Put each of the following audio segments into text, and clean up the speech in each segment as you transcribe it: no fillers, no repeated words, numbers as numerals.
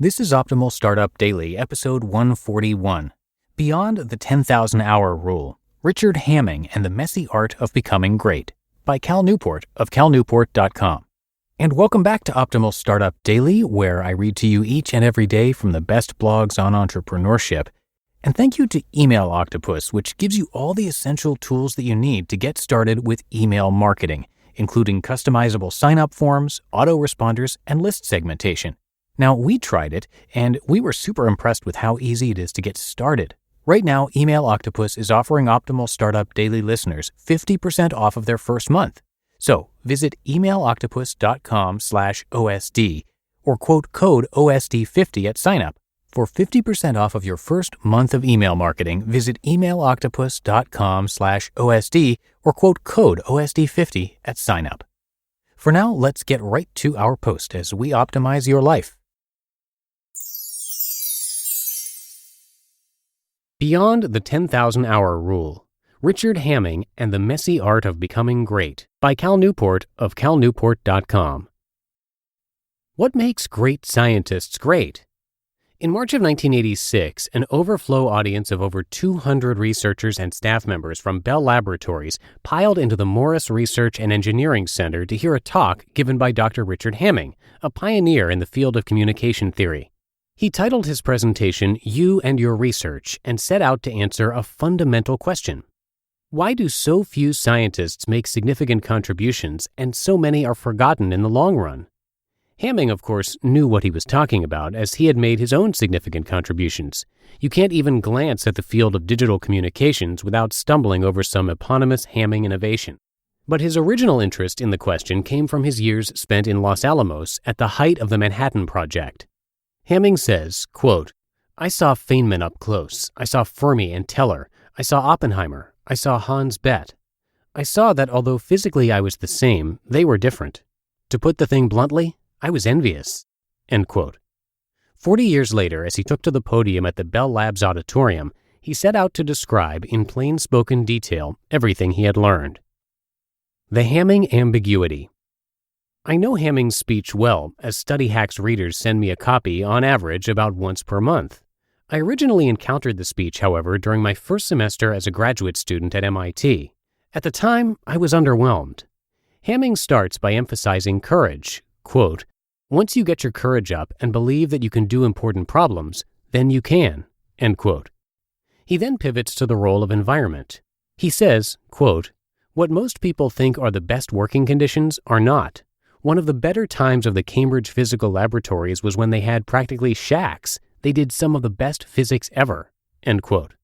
This is Optimal Startup Daily, episode 141, Beyond the 10,000-Hour Rule, Richard Hamming and the Messy Art of Becoming Great, by Cal Newport of calnewport.com. And welcome back to Optimal Startup Daily, where I read to you each and every day from the best blogs on entrepreneurship. And thank you to Email Octopus, which gives you all the essential tools that you need to get started with email marketing, including customizable sign-up forms, autoresponders, and list segmentation. Now, we tried it, and we were super impressed with how easy it is to get started. Right now, Email Octopus is offering Optimal Startup Daily listeners 50% off of their first month. So, visit emailoctopus.com/OSD or quote code OSD50 at signup. For 50% off of your first month of email marketing, visit emailoctopus.com/OSD or quote code OSD50 at signup. For now, let's get right to our post as we optimize your life. Beyond the 10,000-Hour Rule, Richard Hamming and the Messy Art of Becoming Great, by Cal Newport of calnewport.com. What makes great scientists great? In March of 1986, an overflow audience of over 200 researchers and staff members from Bell Laboratories piled into the Morris Research and Engineering Center to hear a talk given by Dr. Richard Hamming, a pioneer in the field of communication theory. He titled his presentation, "You and Your Research," and set out to answer a fundamental question. Why do so few scientists make significant contributions and so many are forgotten in the long run? Hamming, of course, knew what he was talking about as he had made his own significant contributions. You can't even glance at the field of digital communications without stumbling over some eponymous Hamming innovation. But his original interest in the question came from his years spent in Los Alamos at the height of the Manhattan Project. Hamming says, quote, "I saw Feynman up close. I saw Fermi and Teller. I saw Oppenheimer. I saw Hans Bethe. I saw that although physically I was the same, they were different. To put the thing bluntly, I was envious." End quote. 40 years later, as he took to the podium at the Bell Labs auditorium, he set out to describe in plain-spoken detail everything he had learned. The Hamming Ambiguity. I know Hamming's speech well, as Study Hack's readers send me a copy, on average, about once per month. I originally encountered the speech, however, during my first semester as a graduate student at MIT. At the time, I was underwhelmed. Hamming starts by emphasizing courage. Quote, "Once you get your courage up and believe that you can do important problems, then you can." End quote. He then pivots to the role of environment. He says, quote, "What most people think are the best working conditions are not. One of the better times of the Cambridge Physical Laboratories was when they had practically shacks. They did some of the best physics ever." End quote.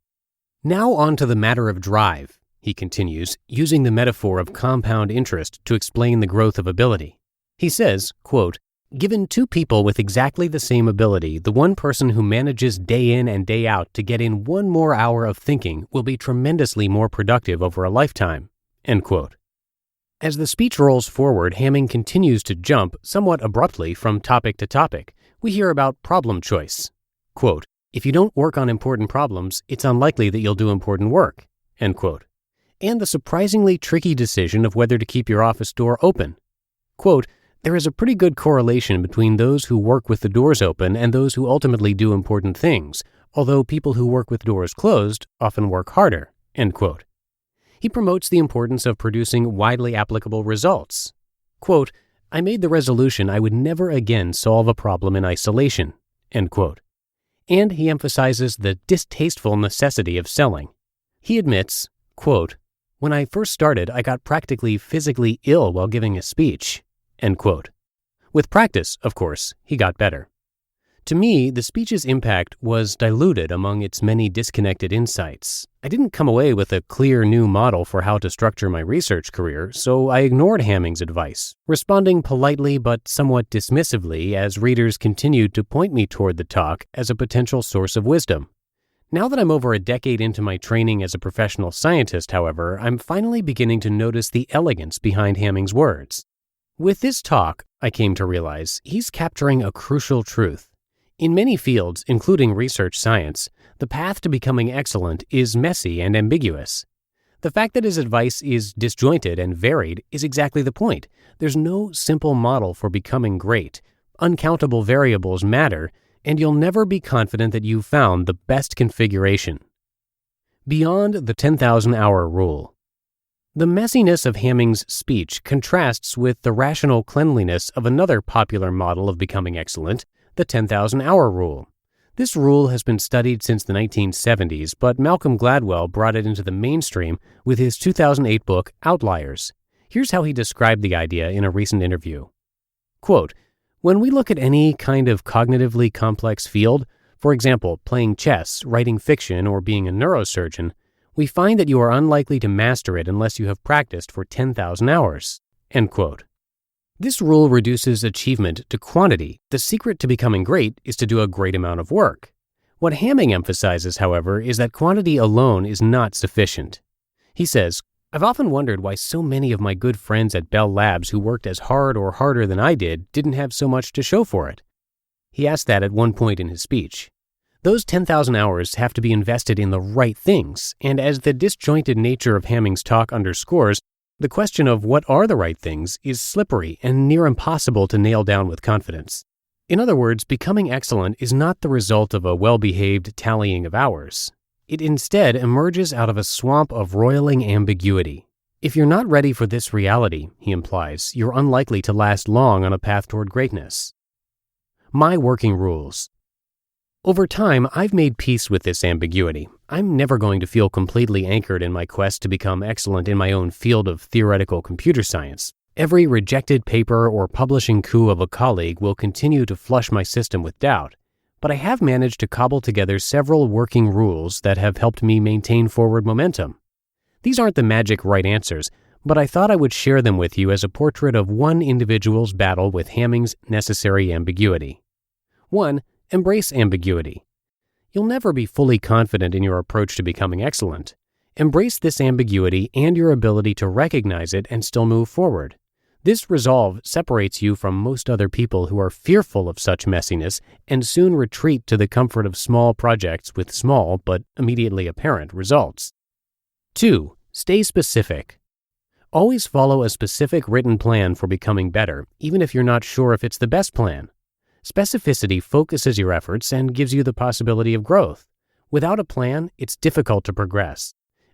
Now on to the matter of drive, he continues, using the metaphor of compound interest to explain the growth of ability. He says, quote, "Given two people with exactly the same ability, the one person who manages day in and day out to get in one more hour of thinking will be tremendously more productive over a lifetime." End quote. As the speech rolls forward, Hamming continues to jump, somewhat abruptly, from topic to topic. We hear about problem choice. Quote, "If you don't work on important problems, it's unlikely that you'll do important work." End quote. And the surprisingly tricky decision of whether to keep your office door open. Quote, "There is a pretty good correlation between those who work with the doors open and those who ultimately do important things, although people who work with doors closed often work harder." End quote. He promotes the importance of producing widely applicable results. Quote, "I made the resolution I would never again solve a problem in isolation." End quote. And he emphasizes the distasteful necessity of selling. He admits, quote, "When I first started, I got practically physically ill while giving a speech." End quote. With practice, of course, he got better. To me, the speech's impact was diluted among its many disconnected insights. I didn't come away with a clear new model for how to structure my research career, so I ignored Hamming's advice, responding politely but somewhat dismissively as readers continued to point me toward the talk as a potential source of wisdom. Now that I'm over a decade into my training as a professional scientist, however, I'm finally beginning to notice the elegance behind Hamming's words. With this talk, I came to realize, he's capturing a crucial truth. In many fields, including research science, the path to becoming excellent is messy and ambiguous. The fact that his advice is disjointed and varied is exactly the point. There's no simple model for becoming great. Uncountable variables matter, and you'll never be confident that you've found the best configuration. Beyond the 10,000-hour rule. The messiness of Hamming's speech contrasts with the rational cleanliness of another popular model of becoming excellent, the 10,000-hour rule. This rule has been studied since the 1970s, but Malcolm Gladwell brought it into the mainstream with his 2008 book, Outliers. Here's how he described the idea in a recent interview. Quote, "When we look at any kind of cognitively complex field, for example, playing chess, writing fiction, or being a neurosurgeon, we find that you are unlikely to master it unless you have practiced for 10,000 hours." End quote. This rule reduces achievement to quantity. The secret to becoming great is to do a great amount of work. What Hamming emphasizes, however, is that quantity alone is not sufficient. He says, "I've often wondered why so many of my good friends at Bell Labs who worked as hard or harder than I did didn't have so much to show for it." He asked that at one point in his speech. Those 10,000 hours have to be invested in the right things, and as the disjointed nature of Hamming's talk underscores, the question of what are the right things is slippery and near impossible to nail down with confidence. In other words, becoming excellent is not the result of a well-behaved tallying of hours. It instead emerges out of a swamp of roiling ambiguity. If you're not ready for this reality, he implies, you're unlikely to last long on a path toward greatness. My working rules. Over time, I've made peace with this ambiguity. I'm never going to feel completely anchored in my quest to become excellent in my own field of theoretical computer science. Every rejected paper or publishing coup of a colleague will continue to flush my system with doubt, but I have managed to cobble together several working rules that have helped me maintain forward momentum. These aren't the magic right answers, but I thought I would share them with you as a portrait of one individual's battle with Hamming's necessary ambiguity. 1. Embrace ambiguity. You'll never be fully confident in your approach to becoming excellent. Embrace this ambiguity and your ability to recognize it and still move forward. This resolve separates you from most other people who are fearful of such messiness and soon retreat to the comfort of small projects with small but immediately apparent results. 2. Stay specific. Always follow a specific written plan for becoming better, even if you're not sure if it's the best plan. Specificity focuses your efforts and gives you the possibility of growth. Without a plan, it's difficult to progress.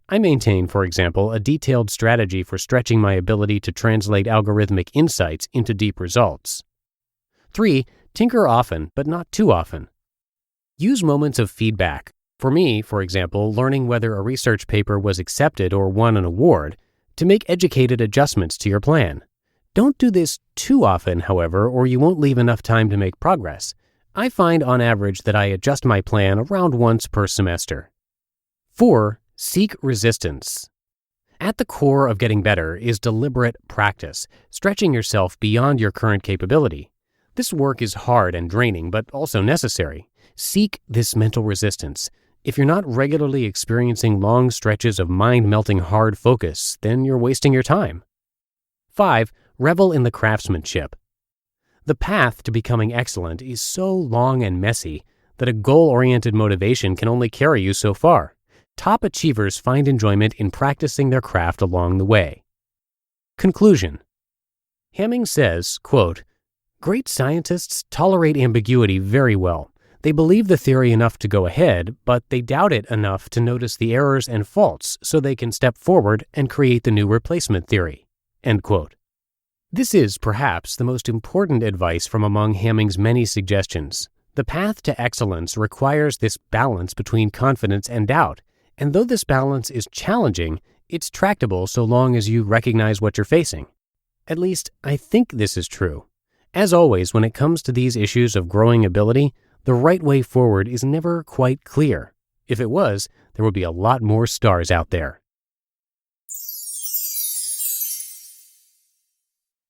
I maintain, for example, a detailed strategy for stretching my ability to translate algorithmic insights into deep results. 3. Tinker often, but not too often. Use moments of feedback. For me, for example, learning whether a research paper was accepted or won an award, to make educated adjustments to your plan. Don't do this too often, however, or you won't leave enough time to make progress. I find on average that I adjust my plan around once per semester. 4. Seek resistance. At the core of getting better is deliberate practice, stretching yourself beyond your current capability. This work is hard and draining, but also necessary. Seek this mental resistance. If you're not regularly experiencing long stretches of mind-melting hard focus, then you're wasting your time. 5. Revel in the craftsmanship. The path to becoming excellent is so long and messy that a goal-oriented motivation can only carry you so far. Top achievers find enjoyment in practicing their craft along the way. Conclusion. Hamming says, quote, "Great scientists tolerate ambiguity very well. They believe the theory enough to go ahead, but they doubt it enough to notice the errors and faults so they can step forward and create the new replacement theory." End quote. This is, perhaps, the most important advice from among Hamming's many suggestions. The path to excellence requires this balance between confidence and doubt, and though this balance is challenging, it's tractable so long as you recognize what you're facing. At least, I think this is true. As always, when it comes to these issues of growing ability, the right way forward is never quite clear. If it was, there would be a lot more stars out there.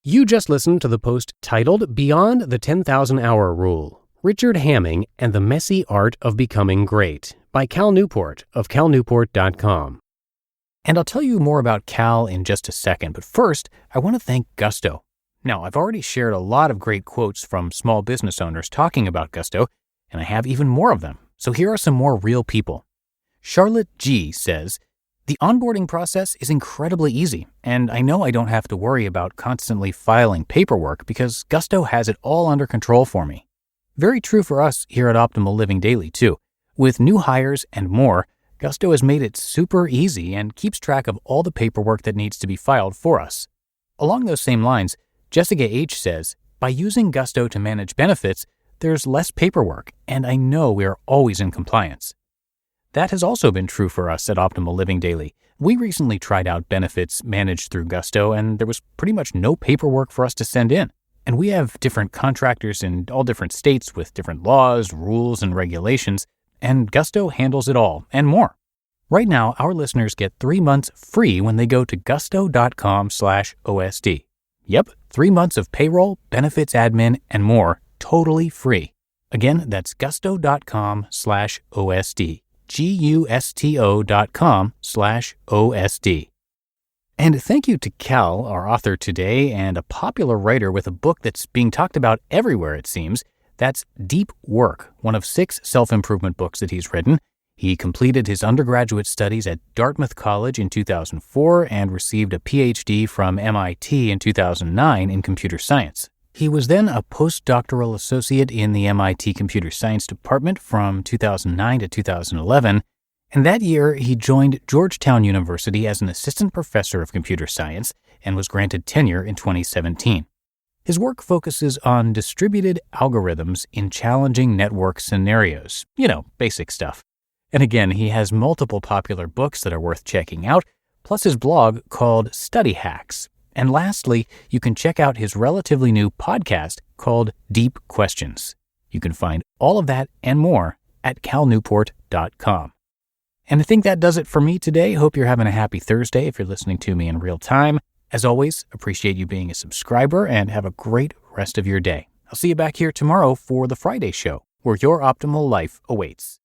You just listened to the post titled Beyond the 10,000-Hour Rule, Richard Hamming and the Messy Art of Becoming Great by Cal Newport of calnewport.com. And I'll tell you more about Cal in just a second, but first, I want to thank Gusto. Now, I've already shared a lot of great quotes from small business owners talking about Gusto, and I have even more of them. So here are some more real people. Charlotte G. says, "The onboarding process is incredibly easy, and I know I don't have to worry about constantly filing paperwork because Gusto has it all under control for me." Very true for us here at Optimal Living Daily, too. With new hires and more, Gusto has made it super easy and keeps track of all the paperwork that needs to be filed for us. Along those same lines, Jessica H. says, by using Gusto to manage benefits, there's less paperwork, and I know we are always in compliance. That has also been true for us at Optimal Living Daily. We recently tried out benefits managed through Gusto, and there was pretty much no paperwork for us to send in. And we have different contractors in all different states with different laws, rules, and regulations, and Gusto handles it all and more. Right now, our listeners get 3 months free when they go to gusto.com/OSD. Yep, 3 months of payroll, benefits admin, and more, totally free. Again, that's gusto.com/OSD. gusto.com/OSD. And thank you to Cal, our author today, and a popular writer with a book that's being talked about everywhere, it seems. That's Deep Work, one of 6 self-improvement books that he's written. He completed his undergraduate studies at Dartmouth College in 2004 and received a Ph.D. from MIT in 2009 in computer science. He was then a postdoctoral associate in the MIT Computer Science Department from 2009 to 2011, and that year he joined Georgetown University as an assistant professor of computer science and was granted tenure in 2017. His work focuses on distributed algorithms in challenging network scenarios. Basic stuff. And again, he has multiple popular books that are worth checking out, plus his blog called Study Hacks. And lastly, you can check out his relatively new podcast called Deep Questions. You can find all of that and more at calnewport.com. And I think that does it for me today. Hope you're having a happy Thursday if you're listening to me in real time. As always, appreciate you being a subscriber and have a great rest of your day. I'll see you back here tomorrow for the Friday show, where your optimal life awaits.